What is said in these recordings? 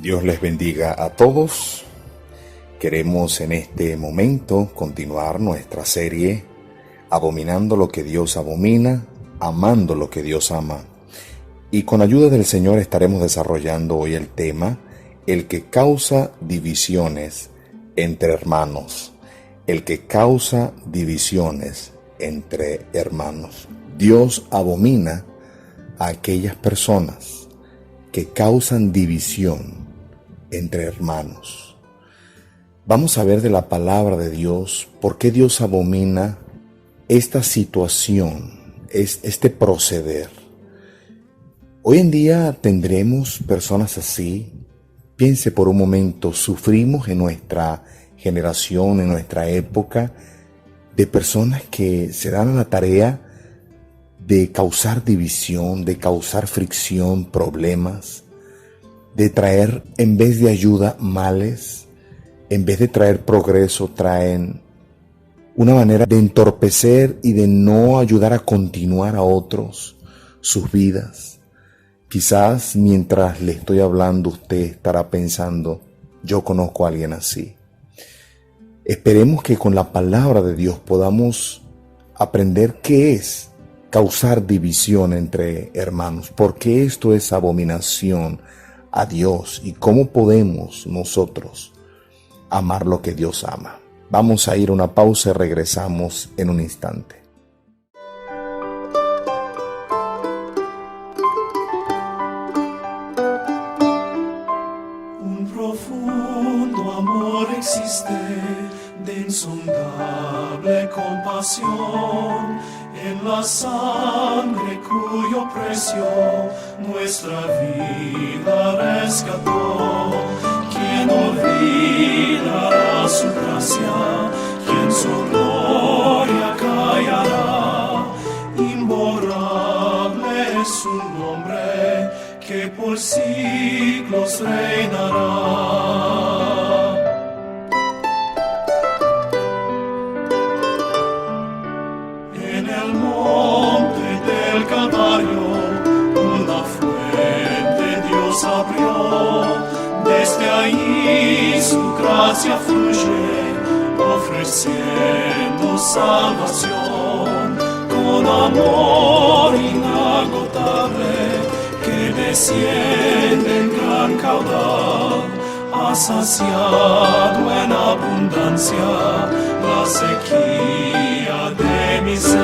Dios les bendiga a todos. Queremos en este momento continuar nuestra serie Abominando lo que Dios abomina, amando lo que Dios ama. Y con ayuda del Señor estaremos desarrollando hoy el tema, el que causa divisiones entre hermanos. El que causa divisiones entre hermanos. Dios abomina a aquellas personas que causan división entre hermanos. Vamos a ver de la palabra de Dios por qué Dios abomina esta situación, este proceder. Hoy en día tendremos personas así. Piense por un momento, sufrimos en nuestra generación, en nuestra época, de personas que se dan a la tarea de causar división, de causar fricción, problemas, de traer, en vez de ayuda, males, en vez de traer progreso, traen una manera de entorpecer y de no ayudar a continuar a otros sus vidas. Quizás mientras le estoy hablando usted estará pensando, yo conozco a alguien así. Esperemos que con la palabra de Dios podamos aprender qué es causar división entre hermanos, por qué esto es abominación a Dios y cómo podemos nosotros amar lo que Dios ama. Vamos a ir a una pausa y regresamos en un instante. Un profundo amor existe, de insondable compasión, en la sangre cuyo precio nuestra vida rescató. Quien olvidará su gracia, quien su gloria callará. Imborrable es su nombre, que por siglos reinará. En el monte del Calvario una fuente Dios abrió. Desde ahí su gracia fluye, ofreciendo salvación, con amor inagotable que desciende en gran caudal. Ha saciado en abundancia la sequía de mi ser.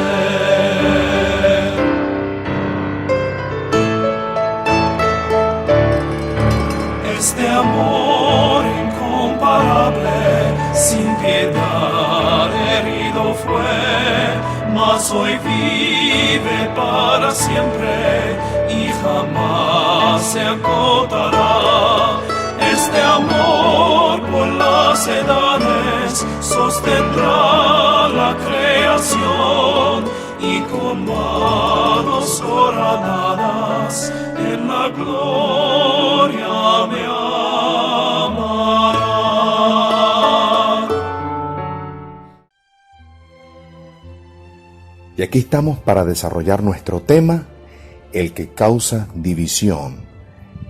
Este amor incomparable, sin piedad herido fue, mas hoy vive para siempre y jamás se agotará. Este amor por las edades sostendrá la creación y con manos horadadas en la gloria me amará. Y aquí estamos para desarrollar nuestro tema, el que causa división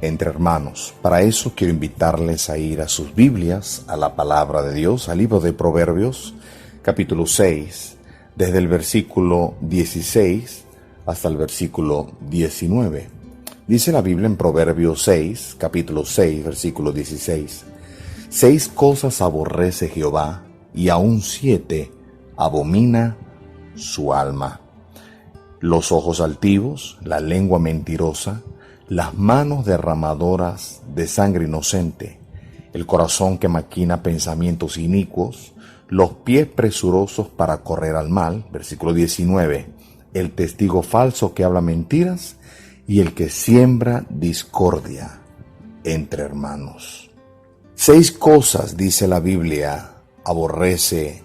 entre hermanos. Para eso quiero invitarles a ir a sus Biblias, a la palabra de Dios, al libro de Proverbios, capítulo 6, desde el versículo 16 hasta el versículo 19. Dice la Biblia en Proverbios 6, capítulo 6, versículo 16. 6 cosas aborrece Jehová, y aún 7 abomina su alma: los ojos altivos, la lengua mentirosa, las manos derramadoras de sangre inocente, el corazón que maquina pensamientos inicuos, los pies presurosos para correr al mal, versículo 19, el testigo falso que habla mentiras y el que siembra discordia entre hermanos. 6 cosas, dice la Biblia, aborrece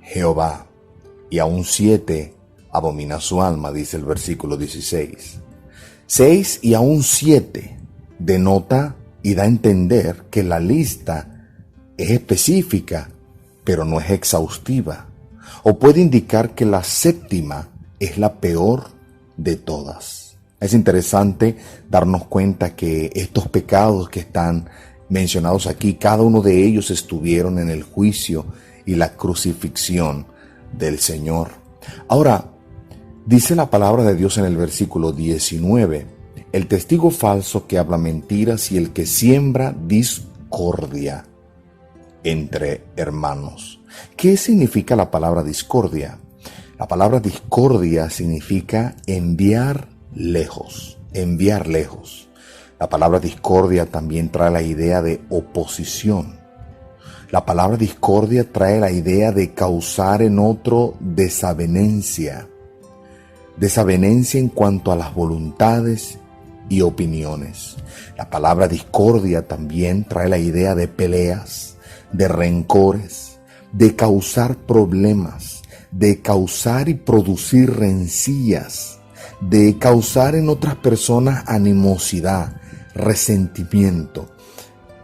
Jehová, y aún 7 abomina su alma, dice el versículo 16. 6 y aún 7 denota y da a entender que la lista es específica, pero no es exhaustiva. O puede indicar que la séptima es la peor de todas. Es interesante darnos cuenta que estos pecados que están mencionados aquí, cada uno de ellos estuvieron en el juicio y la crucifixión del Señor. Ahora, dice la palabra de Dios en el versículo 19, el testigo falso que habla mentiras y el que siembra discordia entre hermanos. ¿Qué significa la palabra discordia? La palabra discordia significa enviar lejos, enviar lejos. La palabra discordia también trae la idea de oposición. La palabra discordia trae la idea de causar en otro desavenencia. Desavenencia en cuanto a las voluntades y opiniones. La palabra discordia también trae la idea de peleas, de rencores, de causar problemas, de causar y producir rencillas, de causar en otras personas animosidad, resentimiento,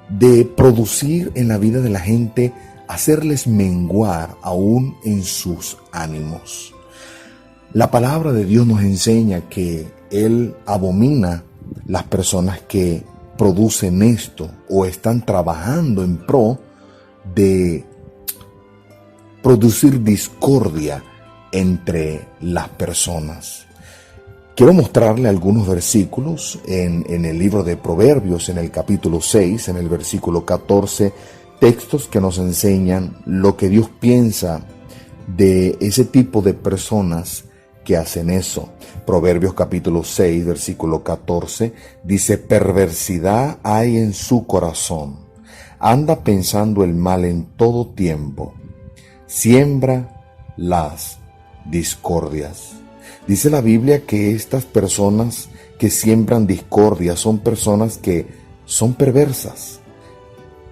de producir en la vida de la gente, hacerles menguar aún en sus ánimos. La palabra de Dios nos enseña que Él abomina las personas que producen esto o están trabajando en pro de producir discordia entre las personas. Quiero mostrarle algunos versículos en el libro de Proverbios, en el capítulo 6, en el versículo 14, textos que nos enseñan lo que Dios piensa de ese tipo de personas que hacen eso. Proverbios capítulo 6, versículo 14, dice: perversidad hay en su corazón, anda pensando el mal en todo tiempo, siembra las discordias. Dice la Biblia que estas personas que siembran discordia son personas que son perversas,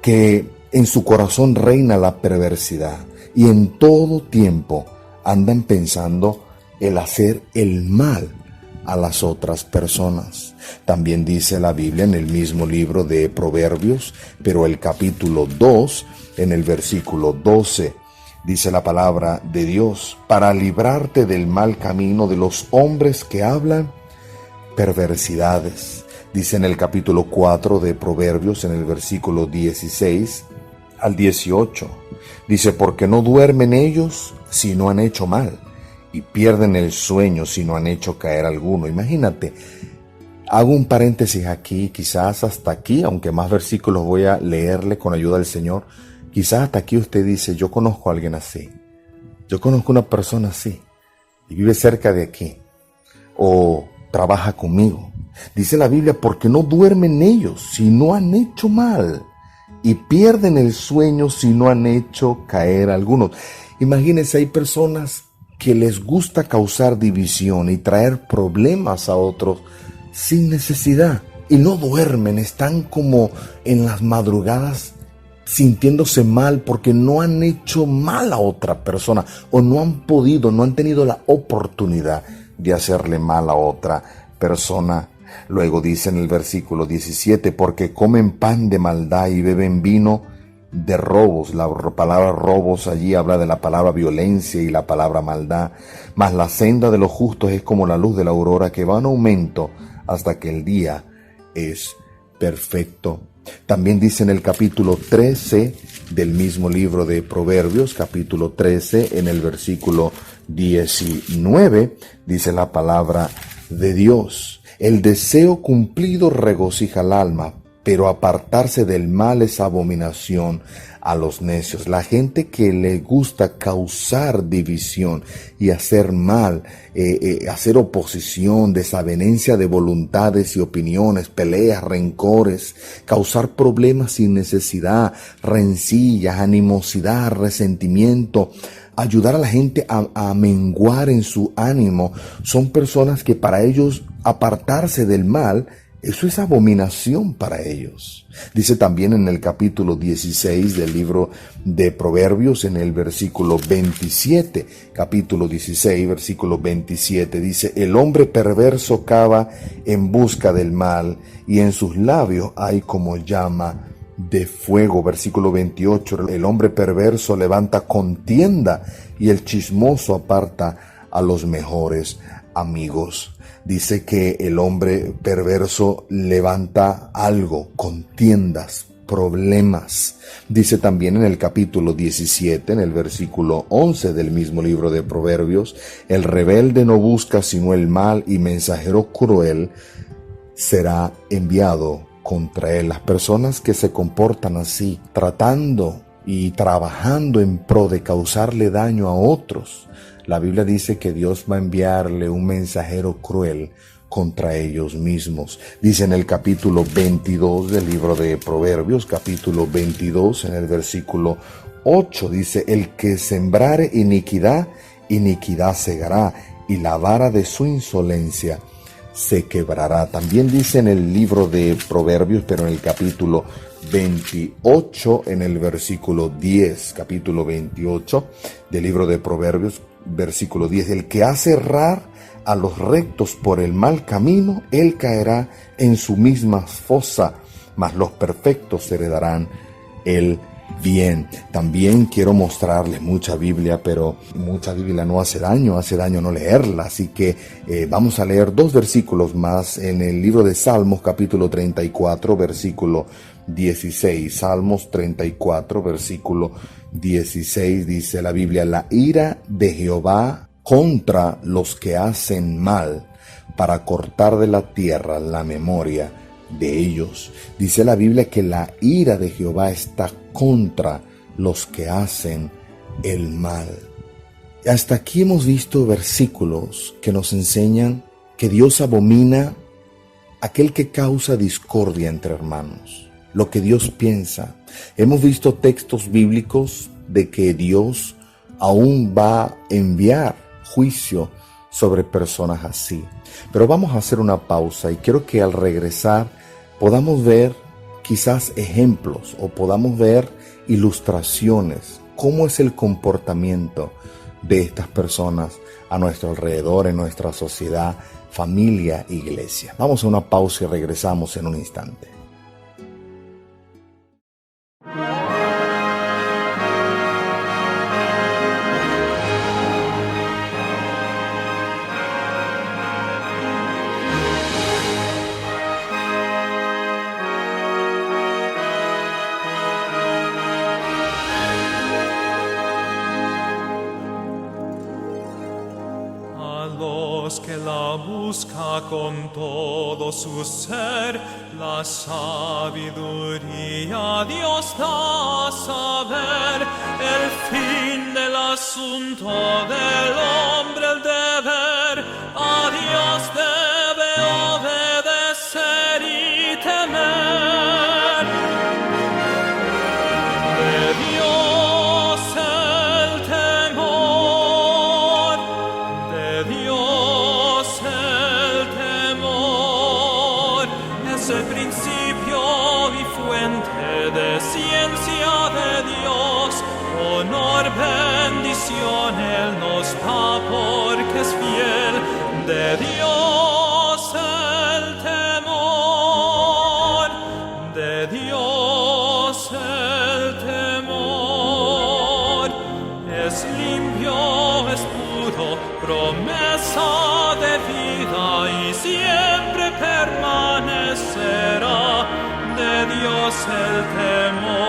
que en su corazón reina la perversidad y en todo tiempo andan pensando el hacer el mal a las otras personas. También dice la Biblia en el mismo libro de Proverbios, pero el capítulo 2, en el versículo 12, dice la palabra de Dios: para librarte del mal camino de los hombres que hablan perversidades. Dice en el capítulo 4 de Proverbios, en el versículo 16 al 18, dice: porque no duermen ellos si no han hecho mal, y pierden el sueño si no han hecho caer alguno. Imagínate, hago un paréntesis aquí, quizás hasta aquí, aunque más versículos voy a leerle con ayuda del Señor. Quizás hasta aquí usted dice: yo conozco a alguien así, yo conozco una persona así, y vive cerca de aquí, o trabaja conmigo. Dice la Biblia: porque no duermen ellos si no han hecho mal, y pierden el sueño si no han hecho caer algunos. Imagínense, hay personas que les gusta causar división y traer problemas a otros sin necesidad, y no duermen, están como en las madrugadas sintiéndose mal porque no han hecho mal a otra persona, o no han podido, no han tenido la oportunidad de hacerle mal a otra persona. Luego dice en el versículo 17: porque comen pan de maldad y beben vino de robos. La palabra robos allí habla de la palabra violencia y la palabra maldad. Mas la senda de los justos es como la luz de la aurora, que va en aumento hasta que el día es perfecto. También dice en el capítulo 13 del mismo libro de Proverbios, capítulo 13, en el versículo 19, dice la palabra de Dios: el deseo cumplido regocija el alma, pero apartarse del mal es abominación a los necios. La gente que le gusta causar división y hacer mal, hacer oposición, desavenencia de voluntades y opiniones, peleas, rencores, causar problemas sin necesidad, rencillas, animosidad, resentimiento, ayudar a la gente a menguar en su ánimo, son personas que para ellos apartarse del mal, eso es abominación para ellos. Dice también en el capítulo 16 del libro de Proverbios, en el versículo 27, capítulo 16, versículo 27, dice: el hombre perverso cava en busca del mal, y en sus labios hay como llama de fuego. Versículo 28, el hombre perverso levanta contienda, y el chismoso aparta a los mejores amigos. Dice que el hombre perverso levanta algo, contiendas, problemas. Dice también en el capítulo 17, en el versículo 11 del mismo libro de Proverbios, el rebelde no busca sino el mal y mensajero cruel será enviado contra él. Las personas que se comportan así, tratando y trabajando en pro de causarle daño a otros, la Biblia dice que Dios va a enviarle un mensajero cruel contra ellos mismos. Dice en el capítulo 22 del libro de Proverbios, capítulo 22, en el versículo 8, dice, el que sembrare iniquidad, iniquidad segará, y la vara de su insolencia se quebrará. También dice en el libro de Proverbios, pero en el capítulo 28, en el versículo 10, capítulo 28 del libro de Proverbios, versículo 10, el que hace errar a los rectos por el mal camino, él caerá en su misma fosa, mas los perfectos heredarán el bien. También quiero mostrarles mucha Biblia, pero mucha Biblia no hace daño no leerla, así que vamos a leer 2 versículos más en el libro de Salmos, capítulo 34, versículo 16. Salmos 34, versículo 16, dice la Biblia, la ira de Jehová contra los que hacen mal, para cortar de la tierra la memoria de ellos. Dice la Biblia que la ira de Jehová está contra los que hacen el mal. Hasta aquí hemos visto versículos que nos enseñan que Dios abomina aquel que causa discordia entre hermanos, lo que Dios piensa. Hemos visto textos bíblicos de que Dios aún va a enviar juicio sobre personas así. Pero vamos a hacer una pausa y quiero que al regresar podamos ver quizás ejemplos o podamos ver ilustraciones, cómo es el comportamiento de estas personas a nuestro alrededor, en nuestra sociedad, familia, iglesia. Vamos a una pausa y regresamos en un instante. Que la busca con todo su ser, la sabiduría Dios da a saber, el fin del asunto del hombre, el deber, a Dios debe obedecer y temer. De Dios el temor, de Dios el principio y fuente de ciencia de Dios, honor, bendición Él nos da porque es fiel. De Dios el temor, de Dios el temor, es limpio, es puro, promesa de vida y siempre permanecerá. De Dios el temor.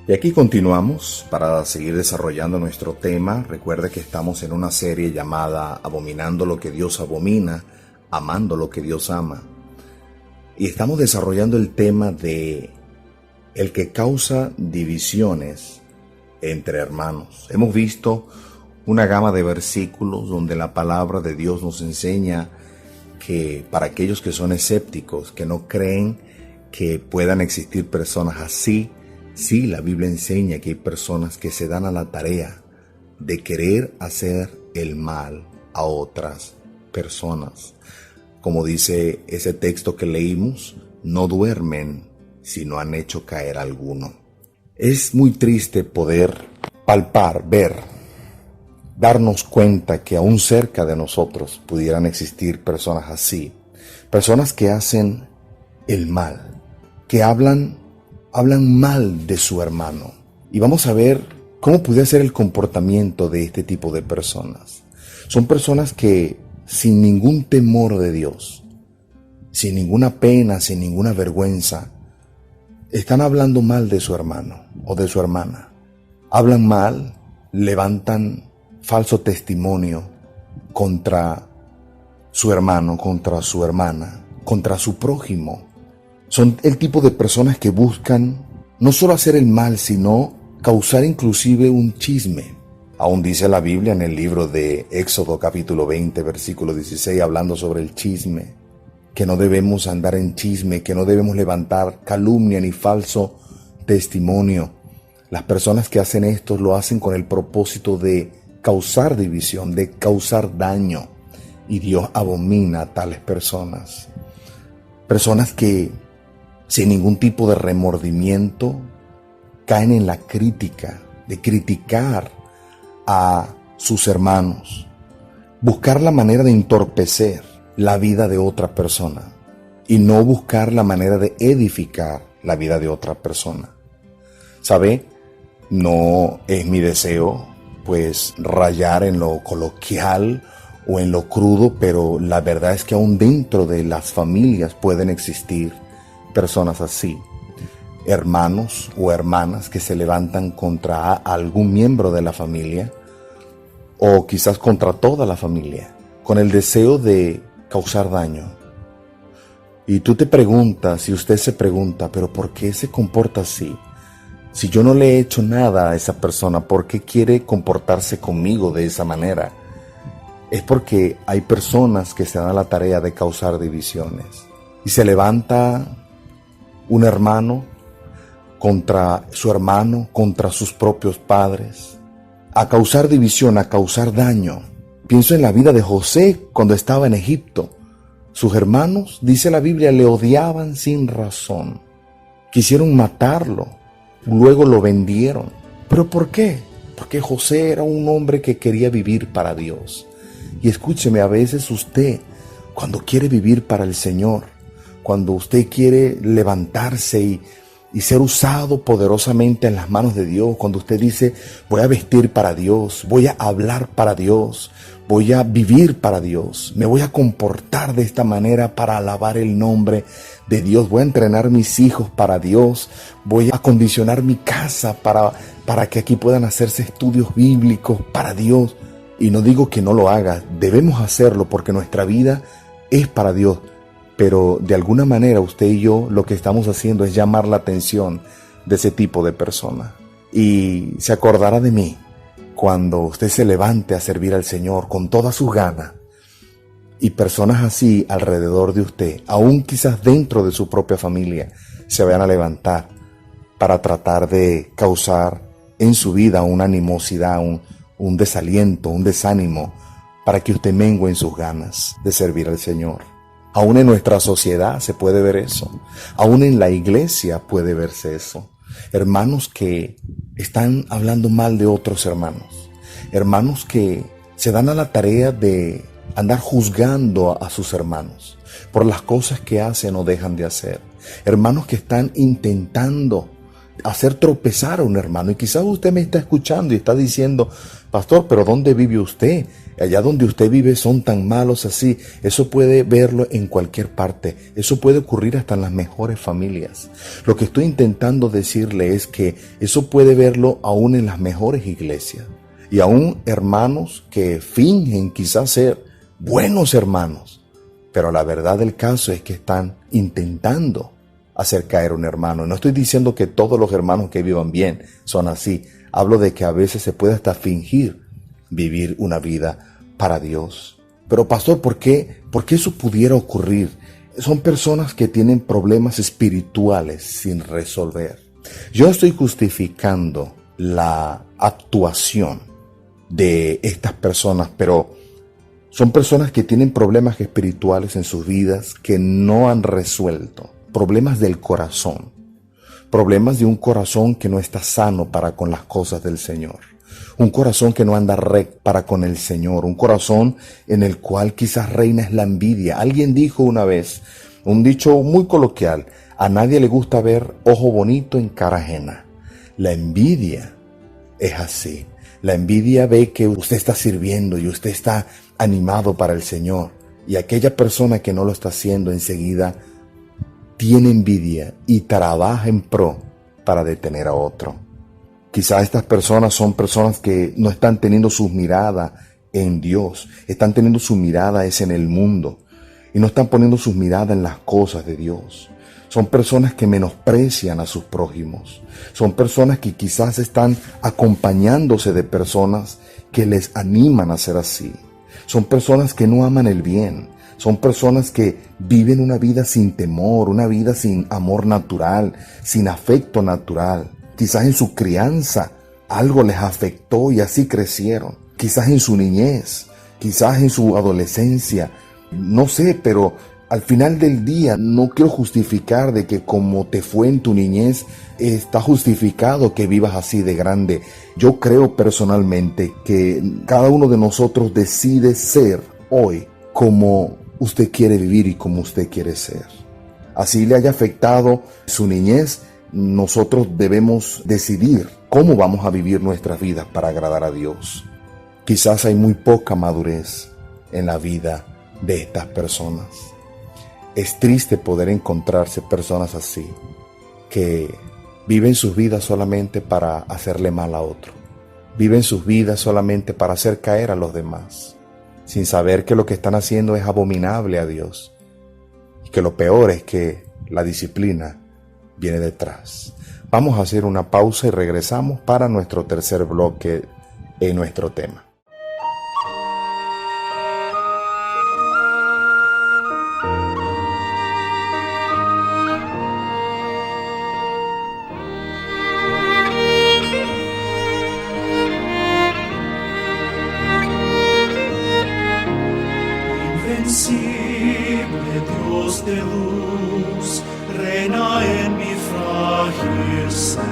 Y aquí continuamos para seguir desarrollando nuestro tema. Recuerde que estamos en una serie llamada Abominando lo que Dios abomina, amando lo que Dios ama. Y estamos desarrollando el tema de el que causa divisiones entre hermanos. Hemos visto una gama de versículos donde la palabra de Dios nos enseña que para aquellos que son escépticos, que no creen que puedan existir personas así, sí, la Biblia enseña que hay personas que se dan a la tarea de querer hacer el mal a otras personas. Como dice ese texto que leímos, no duermen si no han hecho caer alguno. Es muy triste poder palpar, ver, darnos cuenta que aún cerca de nosotros pudieran existir personas así, personas que hacen el mal, que hablan mal de su hermano. Y vamos a ver ¿Cómo puede ser el comportamiento de este tipo de personas? Son personas que sin ningún temor de Dios, sin ninguna pena, sin ninguna vergüenza, están hablando mal de su hermano o de su hermana. Hablan mal, levantan falso testimonio contra su hermano, contra su hermana, contra su prójimo. Son el tipo de personas que buscan no solo hacer el mal, sino causar inclusive un chisme. Aún dice la Biblia en el libro de Éxodo capítulo 20, versículo 16, hablando sobre el chisme, que no debemos andar en chisme, que no debemos levantar calumnia ni falso testimonio. Las personas que hacen esto lo hacen con el propósito de causar división, de causar daño. Y Dios abomina a tales personas. Personas que sin ningún tipo de remordimiento caen en la crítica, de criticar a sus hermanos, buscar la manera de entorpecer la vida de otra persona y no buscar la manera de edificar la vida de otra persona. ¿Sabe? No es mi deseo, pues, rayar en lo coloquial o en lo crudo, pero la verdad es que aún dentro de las familias pueden existir personas así. Hermanos o hermanas que se levantan contra algún miembro de la familia o quizás contra toda la familia, con el deseo de causar daño. Y tú te preguntas, si usted se pregunta, pero ¿por qué se comporta así? Si yo no le he hecho nada a esa persona, ¿por qué quiere comportarse conmigo de esa manera? Es porque hay personas que se dan a la tarea de causar divisiones. Y se levanta un hermano contra su hermano, contra sus propios padres, a causar división, a causar daño. Pienso en la vida de José cuando estaba en Egipto. Sus hermanos, dice la Biblia, le odiaban sin razón. Quisieron matarlo, luego lo vendieron. ¿Pero por qué? Porque José era un hombre que quería vivir para Dios. Y escúcheme, a veces usted, cuando quiere vivir para el Señor, cuando usted quiere levantarse y ser usado poderosamente en las manos de Dios, cuando usted dice, voy a vestir para Dios, voy a hablar para Dios, voy a vivir para Dios, me voy a comportar de esta manera para alabar el nombre de Dios, voy a entrenar mis hijos para Dios, voy a acondicionar mi casa para que aquí puedan hacerse estudios bíblicos para Dios. Y no digo que no lo haga, debemos hacerlo porque nuestra vida es para Dios. Pero de alguna manera usted y yo lo que estamos haciendo es llamar la atención de ese tipo de persona. Y se acordará de mí cuando usted se levante a servir al Señor con todas sus ganas y personas así alrededor de usted, aún quizás dentro de su propia familia, se vayan a levantar para tratar de causar en su vida una animosidad, un desaliento, un desánimo, para que usted mengue en sus ganas de servir al Señor. Aún en nuestra sociedad se puede ver eso. Aún en la iglesia puede verse eso. Hermanos que están hablando mal de otros hermanos. Hermanos que se dan a la tarea de andar juzgando a sus hermanos por las cosas que hacen o dejan de hacer. Hermanos que están intentando hacer tropezar a un hermano. Y quizás usted me está escuchando y está diciendo, pastor, pero ¿dónde vive usted? Allá donde usted vive son tan malos así. Eso puede verlo en cualquier parte. Eso puede ocurrir hasta en las mejores familias. Lo que estoy intentando decirle es que eso puede verlo aún en las mejores iglesias. Y aún hermanos que fingen quizás ser buenos hermanos. Pero la verdad del caso es que están intentando hacer caer a un hermano. No estoy diciendo que todos los hermanos que vivan bien son así. Hablo de que a veces se puede hasta fingir vivir una vida para Dios. Pero pastor, ¿por qué eso pudiera ocurrir? Son personas que tienen problemas espirituales sin resolver. Yo estoy justificando la actuación de estas personas, pero son personas que tienen problemas espirituales en sus vidas que no han resuelto. Problemas del corazón. Problemas de un corazón que no está sano para con las cosas del Señor. Un corazón que no anda recto para con el Señor. Un corazón en el cual quizás reina es la envidia. Alguien dijo una vez, un dicho muy coloquial, a nadie le gusta ver ojo bonito en cara ajena. La envidia es así. La envidia ve que usted está sirviendo y usted está animado para el Señor. Y aquella persona que no lo está haciendo enseguida tiene envidia y trabaja en pro para detener a otro. Quizás estas personas son personas que no están teniendo su mirada en Dios, están teniendo su mirada es en el mundo y no están poniendo su mirada en las cosas de Dios. Son personas que menosprecian a sus prójimos. Son personas que quizás están acompañándose de personas que les animan a ser así. Son personas que no aman el bien. Son personas que viven una vida sin temor, una vida sin amor natural, sin afecto natural. Quizás en su crianza algo les afectó y así crecieron. Quizás en su niñez, quizás en su adolescencia. No sé, pero al final del día no quiero justificar de que como te fue en tu niñez, está justificado que vivas así de grande. Yo creo personalmente que cada uno de nosotros decide ser hoy como usted quiere vivir y como usted quiere ser. Así le haya afectado su niñez, nosotros debemos decidir cómo vamos a vivir nuestras vidas para agradar a Dios. Quizás hay muy poca madurez en la vida de estas personas. Es triste poder encontrarse personas así, que viven sus vidas solamente para hacerle mal a otro. Viven sus vidas solamente para hacer caer a los demás, sin saber que lo que están haciendo es abominable a Dios. Y que lo peor es que la disciplina viene detrás. Vamos a hacer una pausa y regresamos para nuestro tercer bloque en nuestro tema. Invencible Dios de luz, reina en mi frágil ser,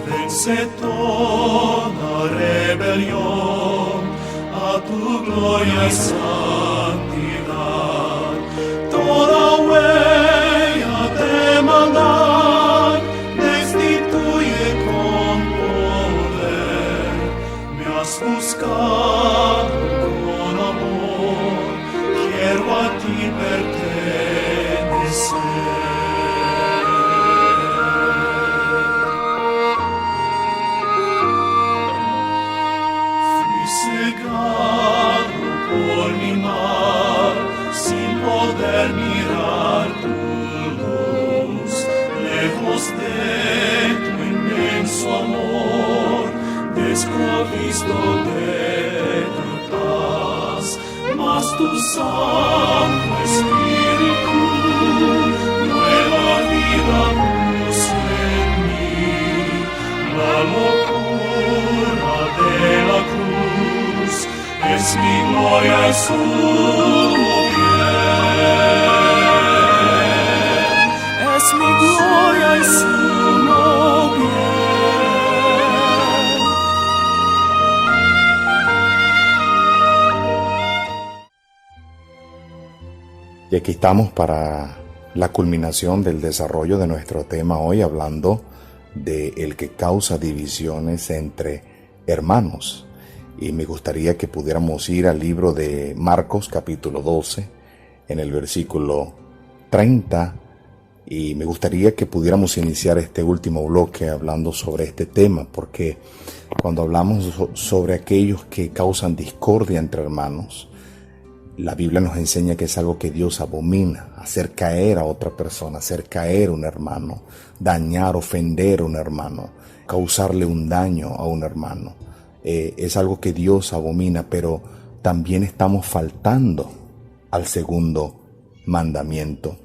vence toda rebelión a tu gloria y santidad. Toda huella de maldad destituye con poder, me has buscado con amor, quiero a ti pertenecer. Fui cegado por mi mal, sin poder mirar tu luz, lejos de tu inmenso amor, desprovisto de tu paz. Mas tu Santo Espíritu nueva vida puso en mí. La locura de la cruz es mi gloria y su bien. Es mi gloria y su bien. Y aquí estamos para la culminación del desarrollo de nuestro tema hoy, hablando de el que causa divisiones entre hermanos. Y me gustaría que pudiéramos ir al libro de Marcos capítulo 12, en el versículo 30, y me gustaría que pudiéramos iniciar este último bloque hablando sobre este tema, porque cuando hablamos sobre aquellos que causan discordia entre hermanos, la Biblia nos enseña que es algo que Dios abomina, hacer caer a otra persona, hacer caer a un hermano, dañar, ofender a un hermano, causarle un daño a un hermano. Es algo que Dios abomina, pero también estamos faltando al segundo mandamiento.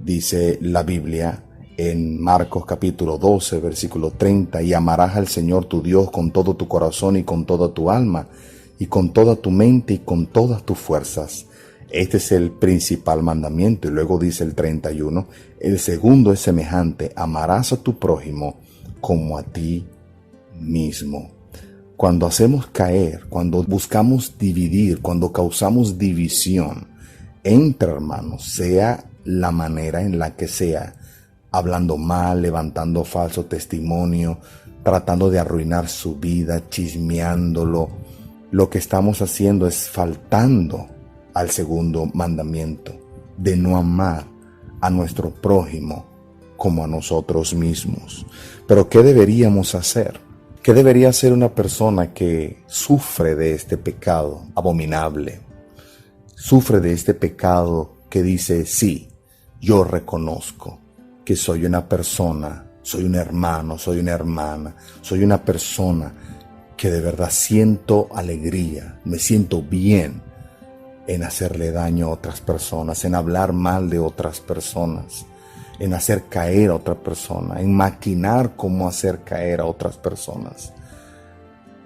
Dice la Biblia en Marcos capítulo 12, versículo 30, y amarás al Señor tu Dios con todo tu corazón y con toda tu alma, y con toda tu mente y con todas tus fuerzas. Este es el principal mandamiento. Y luego dice el 31, el segundo es semejante, amarás a tu prójimo como a ti mismo. Cuando hacemos caer, cuando buscamos dividir, cuando causamos división entre hermanos, sea la manera en la que sea, hablando mal, levantando falso testimonio, tratando de arruinar su vida, chismeándolo, lo que estamos haciendo es faltando al segundo mandamiento, de no amar a nuestro prójimo como a nosotros mismos. Pero ¿qué deberíamos hacer? ¿Qué debería hacer una persona que sufre de este pecado abominable? Sufre de este pecado que dice, sí, yo reconozco que soy una persona, soy un hermano, soy una hermana, soy una persona que de verdad siento alegría, me siento bien en hacerle daño a otras personas, en hablar mal de otras personas, en hacer caer a otra persona, en maquinar cómo hacer caer a otras personas.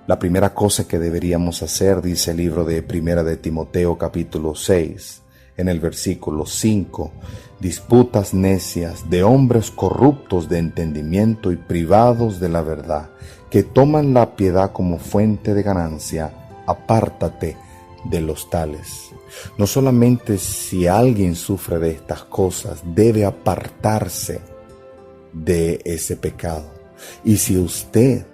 La primera cosa que deberíamos hacer, dice el libro de Primera de Timoteo capítulo 6, en el versículo 5, disputas necias de hombres corruptos de entendimiento y privados de la verdad, que toman la piedad como fuente de ganancia, apártate de los tales. No solamente si alguien sufre de estas cosas, debe apartarse de ese pecado. Y si usted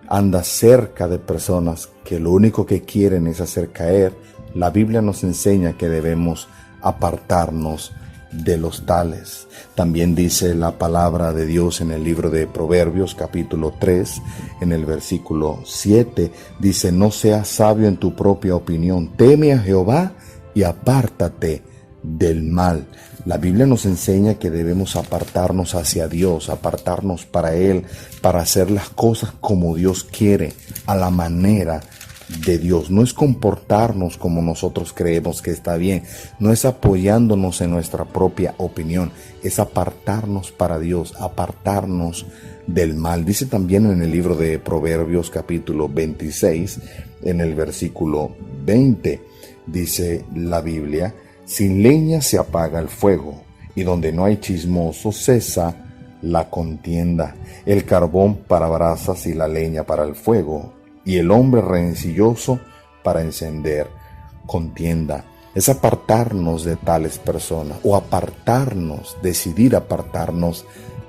anda cerca de personas que lo único que quieren es hacer caer, la Biblia nos enseña que debemos apartarnos de los tales. También dice la palabra de Dios en el libro de Proverbios capítulo 3, en el versículo 7, dice, no seas sabio en tu propia opinión, teme a Jehová y apártate del mal. La Biblia nos enseña que debemos apartarnos hacia Dios, apartarnos para Él, para hacer las cosas como Dios quiere, a la manera de Dios. No es comportarnos como nosotros creemos que está bien, no es apoyándonos en nuestra propia opinión, es apartarnos para Dios, apartarnos del mal. Dice también en el libro de Proverbios capítulo 26, en el versículo 20, dice la Biblia, sin leña se apaga el fuego, y donde no hay chismoso cesa la contienda. El carbón para brasas y la leña para el fuego, y el hombre rencilloso para encender contienda. Es apartarnos de tales personas, o apartarnos, decidir apartarnos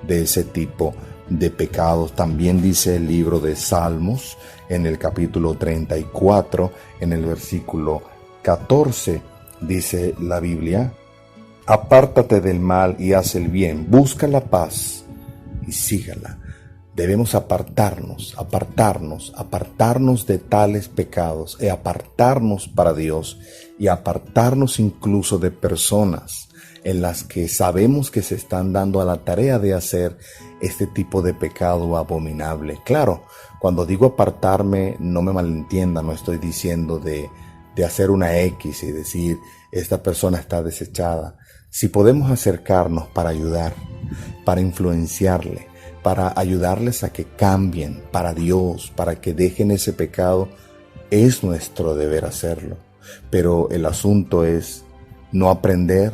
de ese tipo de pecados. También dice el libro de Salmos, en el capítulo 34, en el versículo 14, dice la Biblia, apártate del mal y haz el bien, busca la paz y sígala. Debemos apartarnos de tales pecados, y apartarnos para Dios, y apartarnos incluso de personas en las que sabemos que se están dando a la tarea de hacer este tipo de pecado abominable. Claro, cuando digo apartarme, no me malentienda, no estoy diciendo de hacer una X y decir, esta persona está desechada. Si podemos acercarnos para ayudar, para influenciarle, para ayudarles a que cambien para Dios, para que dejen ese pecado, es nuestro deber hacerlo. Pero el asunto es no aprender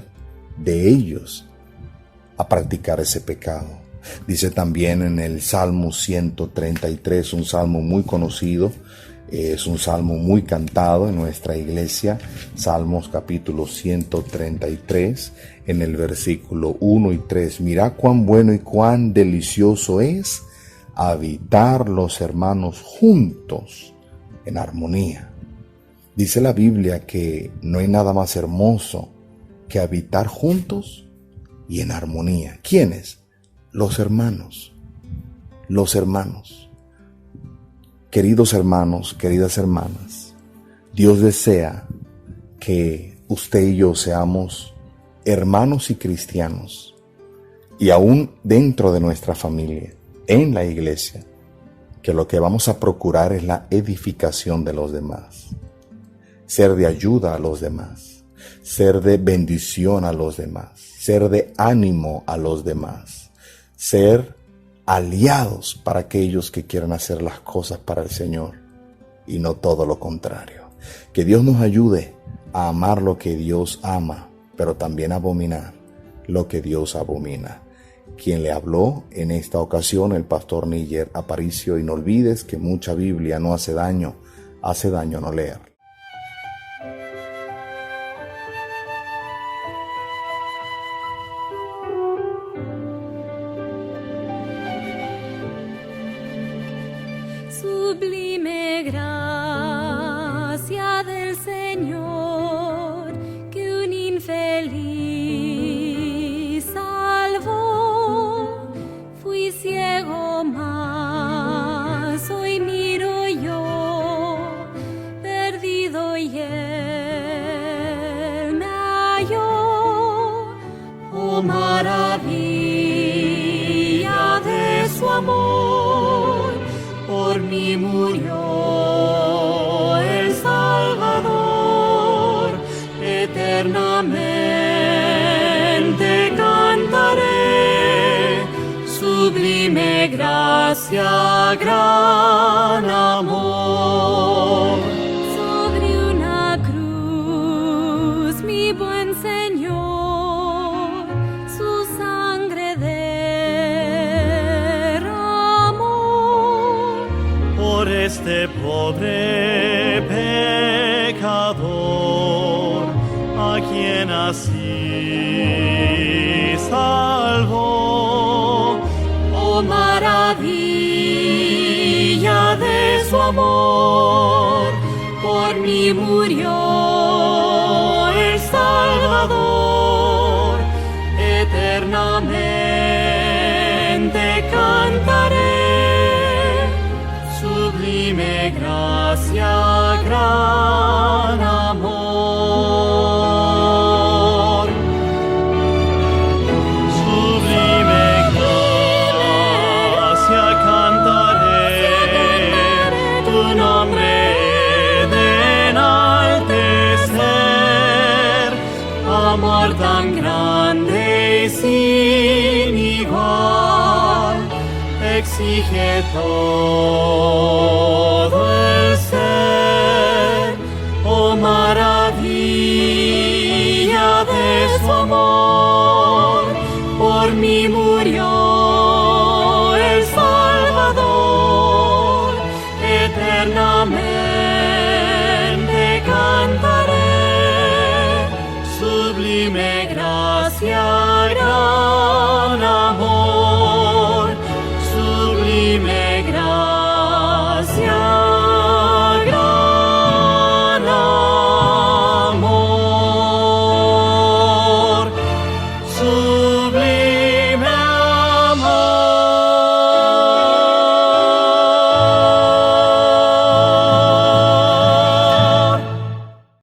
de ellos a practicar ese pecado. Dice también en el Salmo 133, un salmo muy conocido, es un salmo muy cantado en nuestra iglesia, Salmos capítulo 133, en el versículo 1 y 3. Mirá cuán bueno y cuán delicioso es habitar los hermanos juntos en armonía. Dice la Biblia que no hay nada más hermoso que habitar juntos y en armonía. ¿Quiénes? Los hermanos. Los hermanos. Queridos hermanos, queridas hermanas, Dios desea que usted y yo seamos hermanos y cristianos, y aún dentro de nuestra familia, en la iglesia, que lo que vamos a procurar es la edificación de los demás, ser de ayuda a los demás, ser de bendición a los demás, ser de ánimo a los demás, ser aliados para aquellos que quieran hacer las cosas para el Señor y no todo lo contrario. Que Dios nos ayude a amar lo que Dios ama, pero también a abominar lo que Dios abomina. Quien le habló en esta ocasión, el pastor Níger Aparicio, y no olvides que mucha Biblia no hace daño no leer. Sublime gracia del Señor, que un infeliz salvó. Fui ciego, mas hoy miro yo, perdido y él me halló. Oh, maravilla de su amor, por mí murió el Salvador. Eternamente cantaré, sublime gracia, gran amor. Sobre una cruz mi buen Señor su sangre derramó. Por este pobre pecador, a quien así salvó. Oh, maravilla de su amor, por mí murió el Salvador. Eternamente cantaré, sublime gracia, gran amor. Sublime gracia cantaré, tu nombre de enaltecer. Amor tan grande y sin igual, exige todo